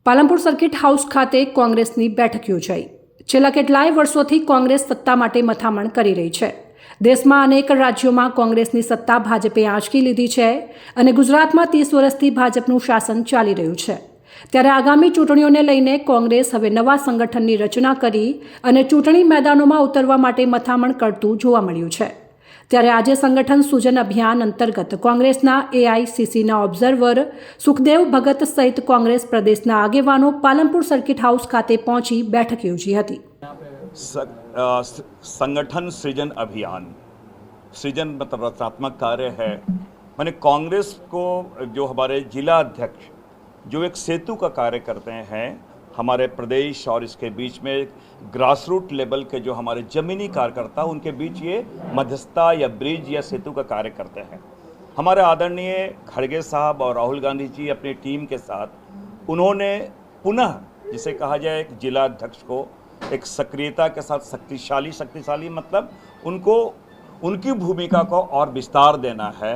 Palanpur circuit house ખાતે કોંગ્રેસની બેઠક યોજાઈ। છેલ્લા કેટલાય વર્ષોથી કોંગ્રેસ સત્તા માટે મથામણ કરી રહી છે। દેશમાં અનેક રાજ્યોમાં કોંગ્રેસની સત્તા ભાજપે આંચકી લીધી છે અને ગુજરાતમાં 30 વર્ષથી ભાજપનું શાસન ચાલી રહ્યું છે। ત્યારે આગામી ચૂંટણીઓને લઈને કોંગ્રેસ હવે નવા સંગઠનની રચના કરી અને ચૂંટણી મેદાનોમાં ઉતરવા માટે મથામણ કરતું જોવા મળ્યું છે। ત્યારે આજે સંગઠન સૂજન અભિયાન અંતર્ગત કોંગ્રેસના એઆઈસીસીના ઓબ્ઝર્વર સુખદેવ ભગત સહિત કોંગ્રેસ પ્રદેશના આગેવાનો પાલનપુર સર્કિટ હાઉસ ખાતે પહોંચી બેઠક યોજી હતી। संगठन सृजन अभियान, सृजन मतलब रचनात्मक कार्य है। मैंने कांग्रेस को जो हमारे जिला अध्यक्ष जो एक सेतु का कार्य करते हैं हमारे प्रदेश और इसके बीच में ग्रास रूट लेवल के जो हमारे ज़मीनी कार्यकर्ता उनके बीच ये मध्यस्थता या ब्रिज या सेतु का कार्य करते हैं। हमारे आदरणीय खड़गे साहब और राहुल गांधी जी अपनी टीम के साथ उन्होंने पुनः जिसे कहा जाए एक जिला अध्यक्ष को एक सक्रियता के साथ शक्तिशाली मतलब उनको उनकी भूमिका को और विस्तार देना है।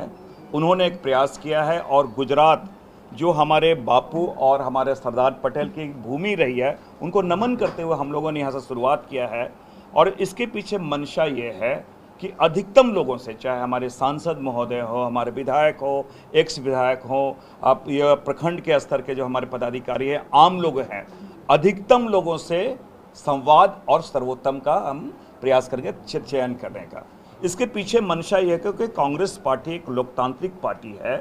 उन्होंने एक प्रयास किया है और गुजरात जो हमारे बापू और हमारे सरदार पटेल की भूमि रही है उनको नमन करते हुए हम लोगों ने यहाँ से शुरुआत किया है। और इसके पीछे मंशा ये है कि अधिकतम लोगों से, चाहे हमारे सांसद महोदय हो, हमारे विधायक हो, एक्स विधायक हो, आप ये प्रखंड के स्तर के जो हमारे पदाधिकारी हैं, आम लोग हैं, अधिकतम लोगों से संवाद और सर्वोत्तम का हम प्रयास करेंगे चयन करने का। इसके पीछे मंशा ये है क्योंकि कांग्रेस पार्टी एक लोकतांत्रिक पार्टी है।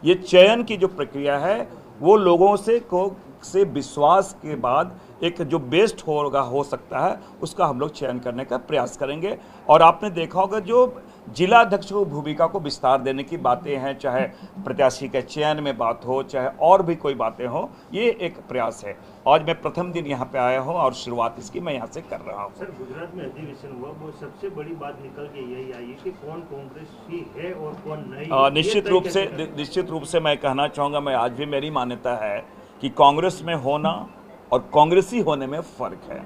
ये चयन की जो प्रक्रिया है वो लोगों से विश्वास के बाद एक जो बेस्ट हो सकता है उसका हम लोग चयन करने का प्रयास करेंगे। और आपने देखा होगा जो जिला अध्यक्ष को भूमिका को विस्तार देने की बातें हैं, चाहे प्रत्याशी के चयन में बात हो, चाहे और भी कोई बातें हो, ये एक प्रयास है। आज मैं प्रथम दिन यहाँ पे आया हूँ और शुरुआत इसकी मैं यहाँ से कर रहा हूँ। सर, गुजरात में अधिवेशन हुआ, वो सबसे बड़ी बात निकल के यही आई है कि कौन कांग्रेस ही है और कौन नहीं। निश्चित रूप से मैं कहना चाहूँगा, मैं आज भी मेरी मान्यता है कि कांग्रेस में होना और कांग्रेसी होने में फ़र्क है।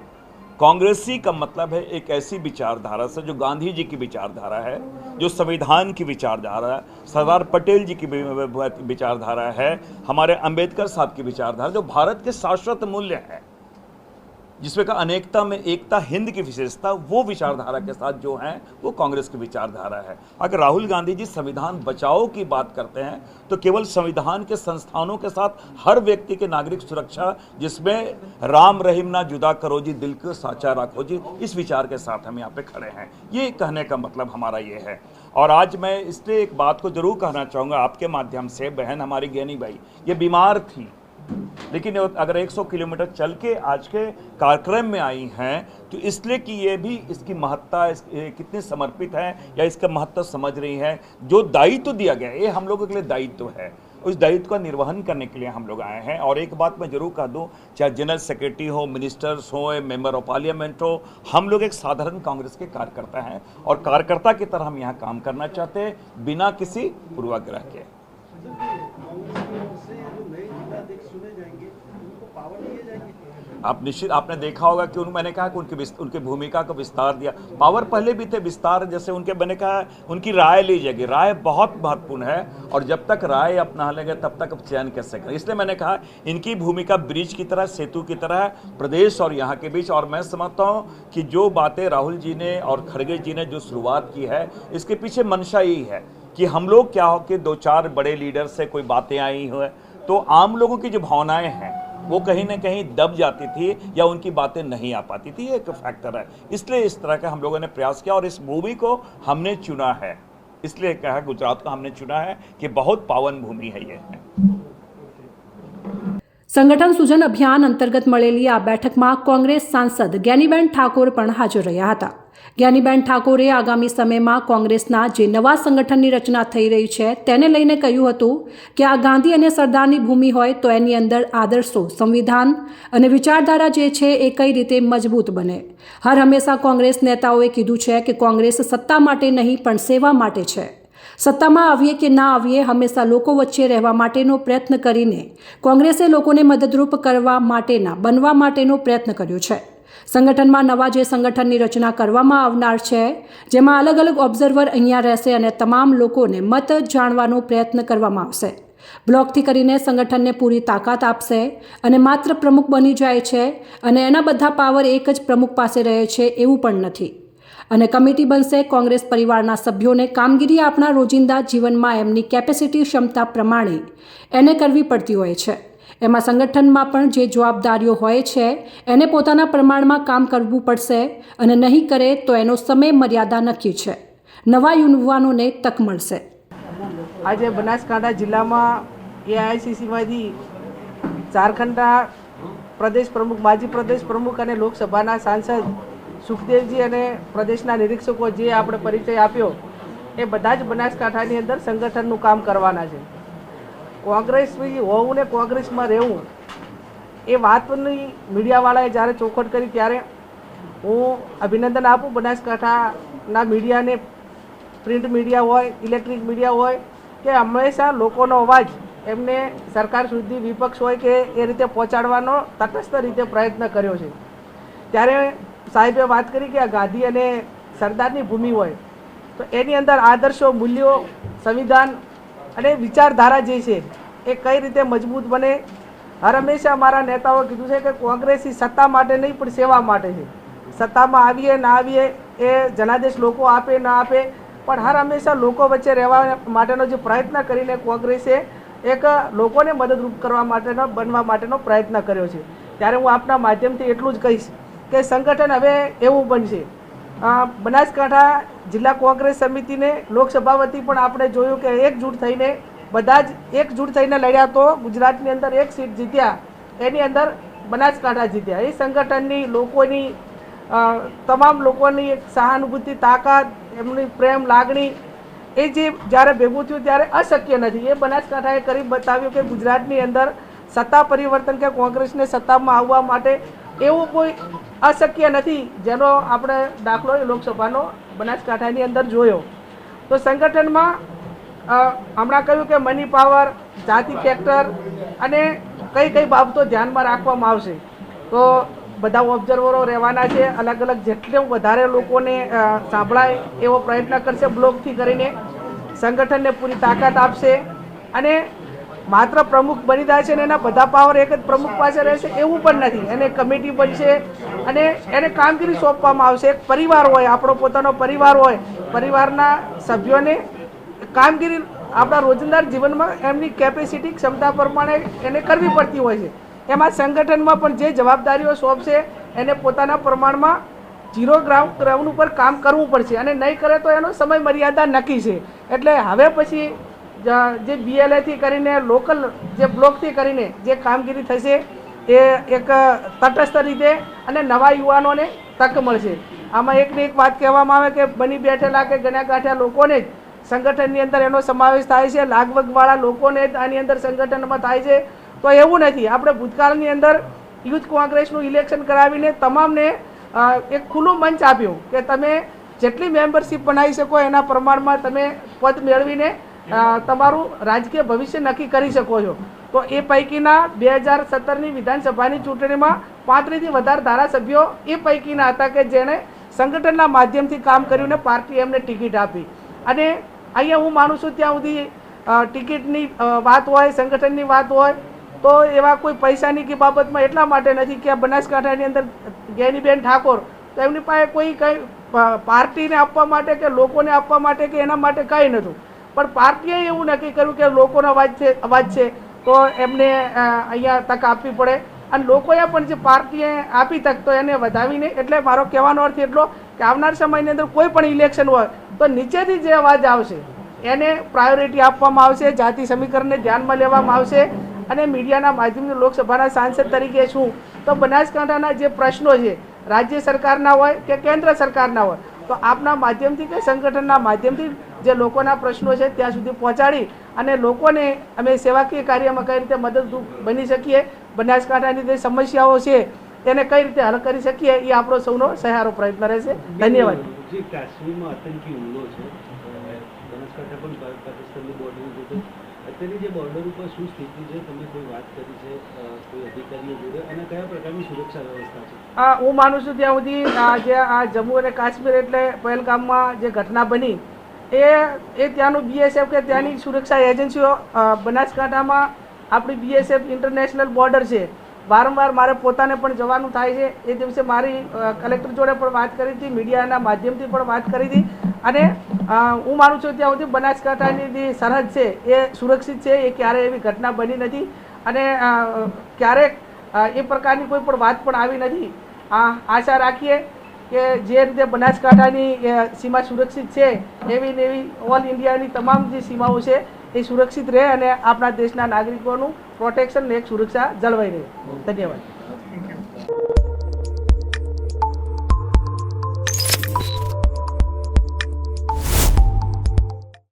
कांग्रेसी का मतलब है एक ऐसी विचारधारा से जो गांधी जी की विचारधारा है, जो संविधान की विचारधारा है, सरदार पटेल जी की विचारधारा है, हमारे अंबेडकर साहब की विचारधारा, जो भारत के शाश्वत मूल्य है, जिसमें का अनेकता में एकता, हिंद की विशेषता, वो विचारधारा के साथ जो है वो कांग्रेस की विचारधारा है। अगर राहुल गांधी जी संविधान बचाओ की बात करते हैं तो केवल संविधान के संस्थानों के साथ हर व्यक्ति के नागरिक सुरक्षा, जिसमें राम रहीम ना जुदा करो जी, दिल को साचा रखो जी, इस विचार के साथ हम यहाँ पे खड़े हैं। ये कहने का मतलब हमारा ये है। और आज मैं इसलिए एक बात को जरूर कहना चाहूँगा आपके माध्यम से, बहन हमारी ज्ञानी भाई ये बीमार थी, लेकिन अगर 100 किलोमीटर चल के आज के कार्यक्रम में आई हैं तो इसलिए कि ये भी इसकी महत्ता कितनी समर्पित है या इसका महत्व समझ रही है। जो दायित्व दिया गया है ये हम लोगों के लिए दायित्व है, उस दायित्व का निर्वहन करने के लिए हम लोग आए हैं। और एक बात मैं जरूर कह दूं, चाहे जनरल सेक्रेटरी हो, मिनिस्टर्स हो, मेंबर ऑफ पार्लियामेंट हो, हम लोग एक साधारण कांग्रेस के कार्यकर्ता हैं और कार्यकर्ता की तरह हम यहाँ काम करना चाहते हैं बिना किसी पूर्वाग्रह के। आप निश्चित आपने देखा होगा कि मैंने कहा कि उनकी भूमिका को विस्तार दिया। पावर पहले भी थे, विस्तार जैसे उनके, मैंने कहा उनकी राय ली जाएगी। राय बहुत महत्वपूर्ण है और जब तक राय अपना लेंगे तब तक चयन कैसे करें। इसलिए मैंने कहा इनकी भूमिका ब्रिज की तरह, सेतु की तरह है प्रदेश और यहाँ के बीच। और मैं समझता हूँ कि जो बातें राहुल जी ने और खड़गे जी ने जो शुरुआत की है इसके पीछे मंशा यही है कि हम लोग क्या हो कि 2-4 बड़े लीडर से कोई बातें आई हुए तो आम लोगों की जो भावनाएं हैं वो कहीं ना कहीं दब जाती थी या उनकी बातें नहीं आ पाती थी। एक फैक्टर है, इसलिए इस तरह का हम लोगों ने प्रयास किया और इस भूमि को हमने चुना है। इसलिए कहा गुजरात को हमने चुना है कि बहुत पावन भूमि है ये। संगठन सूजन अभियान अंतर्गत મળેલી આ બેઠકમાં કોંગ્રેસ સાંસદ જ્ઞાનીબેન ઠાકોર પણ હાજર રહ્યા હતા। જ્ઞાનીબેન ઠાકોરે આગામી સમયમાં કોંગ્રેસના જે નવા સંગઠનની રચના થઈ રહી છે તેને લઈને કહ્યું હતું કે આ ગાંધી અને સરદારની ભૂમિ હોય તો એની અંદર આદર્શો, સંવિધાન અને વિચારધારા જે છે એ કઈ રીતે મજબૂત બને। હર હંમેશા કોંગ્રેસ નેતાઓએ કીધું છે કે કોંગ્રેસ સત્તા માટે નહીં પણ સેવા માટે છે। સત્તામાં આવીએ કે ના આવીએ હંમેશા લોકો વચ્ચે રહેવા માટેનો પ્રયત્ન કરીને કોંગ્રેસે લોકોને મદદરૂપ કરવા માટેના બનવા માટેનો પ્રયત્ન કર્યો છે। સંગઠનમાં નવા જે સંગઠનની રચના કરવામાં આવનાર છે જેમાં અલગ અલગ ઓબ્ઝર્વર અહીંયા રહેશે અને તમામ લોકોને મત જાણવાનો પ્રયત્ન કરવામાં આવશે। બ્લોકથી કરીને સંગઠનને પૂરી તાકાત આપશે અને માત્ર પ્રમુખ બની જાય છે અને એના બધા પાવર એક જ પ્રમુખ પાસે રહે છે એવું પણ નથી. અને કમિટી બનશે કોંગ્રેસ પરિવારના સભ્યોને કામગીરી આપણા રોજિંદા જીવનમાં એમની કેપેસિટી ક્ષમતા પ્રમાણે એને કરવી પડતી હોય છે. એમાં સંગઠનમાં પણ જે જવાબદારીઓ હોય છે એને પોતાના પ્રમાણમાં કામ કરવું પડશે અને નહીં કરે તો એનો સમય મર્યાદા નક્કી છે. નવા યુવાનોને તક મળશે. આજે બનાસકાંઠા જિલ્લામાં એઆઈસીસીમાંથી ઝારખંડના પ્રદેશ પ્રમુખ, માજી પ્રદેશ પ્રમુખ અને લોકસભાના સાંસદ સુખદેવજી અને પ્રદેશના નિરીક્ષકો જે આપણે પરિચય આપ્યો એ બધા જ બનાસકાંઠાની અંદર સંગઠનનું કામ કરવાના છે. કોંગ્રેસી હોવું ને કોંગ્રેસમાં રહેવું એ વાતની મીડિયાવાળાએ જ્યારે ચોખવટ કરી ત્યારે હું અભિનંદન આપું બનાસકાંઠાના મીડિયાને, પ્રિન્ટ મીડિયા હોય, ઇલેક્ટ્રિક મીડિયા હોય, કે હંમેશા લોકોનો અવાજ એમને સરકાર સુધી, વિપક્ષ હોય કે એ રીતે પહોંચાડવાનો તટસ્થ રીતે પ્રયત્ન કર્યો છે. ત્યારે સાહેબે વાત કરી કે આ ગાંધી અને સરદારની ભૂમિ હોય તો એની અંદર આદર્શો, મૂલ્યો, સંવિધાન અને વિચારધારા જે છે એ કઈ રીતે મજબૂત બને. હર હંમેશા મારા નેતાઓ કીધું છે કે કોંગ્રેસી સત્તા માટે નહીં પણ સેવા માટે છે. સત્તામાં આવીએ ના આવીએ એ જનાદેશ લોકો આપે ના આપે, પણ હર હંમેશા લોકો વચ્ચે રહેવા માટેનો જે પ્રયત્ન કરીને કોંગ્રેસે એક લોકોને મદદરૂપ કરવા માટેનો, બનવા માટેનો પ્રયત્ન કર્યો છે. ત્યારે હું આપના માધ્યમથી એટલું જ કહીશ કે સંગઠન હવે એવું બનશે. બનાસકાંઠા જિલ્લા કોંગ્રેસ સમિતિને લોકસભા વતી પણ આપણે જોયું કે એકજૂટ થઈને બધા જ એકજૂટ થઈને લડ્યા તો ગુજરાતની અંદર એક સીટ જીત્યા, એની અંદર બનાસકાંઠા જીત્યા. એ સંગઠનની લોકોની તમામ લોકોની એક સહાનુભૂતિ, તાકાત, એમની પ્રેમ, લાગણી એ જે જ્યારે ભેગું થયું ત્યારે અશક્ય નથી. એ બનાસકાંઠાએ કરી બતાવ્યું કે ગુજરાતની અંદર સત્તા પરિવર્તન કે કોંગ્રેસને સત્તામાં આવવા માટે એવું કોઈ અશક્ય નથી, જેનો આપણે દાખલો લોકસભાનો બનાસકાંઠાની અંદર જોયો. તો સંગઠનમાં હમણાં કહ્યું કે મની પાવર, જાતિ ફેક્ટર અને કઈ કઈ બાબતો ધ્યાનમાં રાખવામાં આવશે. તો બધા ઓબ્ઝર્વરો રહેવાના છે, અલગ અલગ જેટલું વધારે લોકોને સાંભળાય એવો પ્રયત્ન કરશે. બ્લોકથી કરીને સંગઠનને પૂરી તાકાત આપશે અને માત્ર પ્રમુખ બની જાય છે ને એના બધા પાવર એક જ પ્રમુખ પાસે રહેશે એવું પણ નથી. એને કમિટી બનશે અને એને કામગીરી સોંપવામાં આવશે. એક પરિવાર હોય, આપણો પોતાનો પરિવાર હોય, પરિવારના સભ્યોને કામગીરી આપણા રોજિંદા જીવનમાં એમની કેપેસિટી, ક્ષમતા પ્રમાણે એને કરવી પડતી હોય છે. એમાં સંગઠનમાં પણ જે જવાબદારીઓ સોંપશે એને પોતાના પ્રમાણમાં ઝીરો ગ્રાઉન્ડ ઉપર કામ કરવું પડશે અને નહીં કરે તો એનો સમય મર્યાદા નક્કી છે. એટલે હવે પછી જે BLAથી કરીને લોકલ, જે બ્લોકથી કરીને જે કામગીરી થશે એ એક તટસ્થ રીતે અને નવા યુવાનોને તક મળશે. આમાં એકને એક વાત કહેવામાં આવે કે બની બેઠેલા કે ગણ્યા ગાંઠ્યા લોકોને જ સંગઠનની અંદર એનો સમાવેશ થાય છે, લાગવગવાળા લોકોને જ આની અંદર સંગઠનમાં થાય છે. તો એવું નથી. આપણે ભૂતકાળની અંદર યુથ કોંગ્રેસનું ઇલેક્શન કરાવીને તમામને એક ખુલ્લું મંચ આપ્યું કે તમે જેટલી મેમ્બરશીપ બનાવી શકો એના પ્રમાણમાં તમે પદ મેળવીને તમારું રાજકીય ભવિષ્ય નક્કી કરી શકો છો. તો એ પૈકીના 2017ની વિધાનસભાની ચૂંટણીમાં 35થી વધારે ધારાસભ્યો એ પૈકીના હતા કે જેણે સંગઠનના માધ્યમથી કામ કર્યું ને પાર્ટી એમને ટિકિટ આપી. અને અહીંયા હું માનું છું ત્યાં સુધી ટિકિટની વાત હોય, સંગઠનની વાત હોય તો એવા કોઈ પૈસાની કે બાબતમાં એટલા માટે નથી કે બનાસકાંઠાની અંદર જ્ઞાનીબેન ઠાકોર, તો એમની પાસે કોઈ કંઈ પાર્ટીને આપવા માટે કે લોકોને આપવા માટે કે એના માટે કંઈ નહોતું. પણ પાર્ટીએ એવું નક્કી કર્યું કે લોકોનો અવાજ છે તો એમને અહીંયા તક આપવી પડે. અને લોકોએ પણ જે પાર્ટીએ આપી તક તો એને વધાવીને, એટલે મારો કહેવાનો અર્થ એટલો કે આવનાર સમયની અંદર કોઈ પણ ઇલેક્શન હોય તો નીચેથી જે અવાજ આવશે એને પ્રાયોરિટી આપવામાં આવશે, જાતિ સમીકરણને ધ્યાનમાં લેવામાં આવશે. અને મીડિયાના માધ્યમથી લોકસભાના સાંસદ તરીકે છું તો બનાસકાંઠાના જે પ્રશ્નો છે, રાજ્ય સરકારના હોય કે કેન્દ્ર સરકારના હોય, તો આપના માધ્યમથી કે સંગઠનના માધ્યમથી જે લોકોના પ્રશ્નો છે ત્યાં સુધી પહોંચાડી અને લોકોને અમે સેવાકીય કાર્યમાં કઈ રીતે મદદરૂપ બની શકીએ, બનાસકાંઠાની જે સમસ્યાઓ છે તેને કઈ રીતે હલ કરી શકીએ એ આપણો સૌનો સહારો પ્રયત્ન રહેશે. ધન્યવાદ. જે કાશ્મીરમાં આતંકી હુમલો છે, બનાસકાંઠા પણ પાકિસ્તાનની બોર્ડર છે, અત્યારની જે બોર્ડર ઉપર શું સ્થિતિ છે, તમે કોઈ વાત કરી છે કોઈ અધિકારીઓ જોડે અને કયા પ્રકારની સુરક્ષા વ્યવસ્થા છે? હું માનું છું ત્યાં સુધી જે આ જમ્મુ અને કાશ્મીર એટલે પહેલગામમાં જે ઘટના બની એ ત્યાંનું BSF કે ત્યાંની સુરક્ષા એજન્સીઓ બનાસકાંઠામાં આપણી BSF ઇન્ટરનેશનલ બોર્ડર છે, વારંવાર મારે પોતાને પણ જવાનું થાય છે. એ દિવસે મારી કલેક્ટર જોડે પણ વાત કરી હતી, મીડિયાના માધ્યમથી પણ વાત કરી હતી. અને હું માનું છું ત્યાં સુધી બનાસકાંઠાની જે સરહદ છે એ સુરક્ષિત છે. એ ક્યારેય એવી ઘટના બની નથી અને ક્યારેક એ પ્રકારની કોઈ પણ વાત પણ આવી નથી. આશા રાખીએ કે જે રીતે બનાસકાંઠાની સીમા સુરક્ષિત છે એવી ને એવી ઓલ ઇન્ડિયાની તમામ જે સીમાઓ છે એ સુરક્ષિત રહે અને આપણા દેશના નાગરિકોનું પ્રોટેક્શન ને એક સુરક્ષા જળવાઈ રહે. ધન્યવાદ.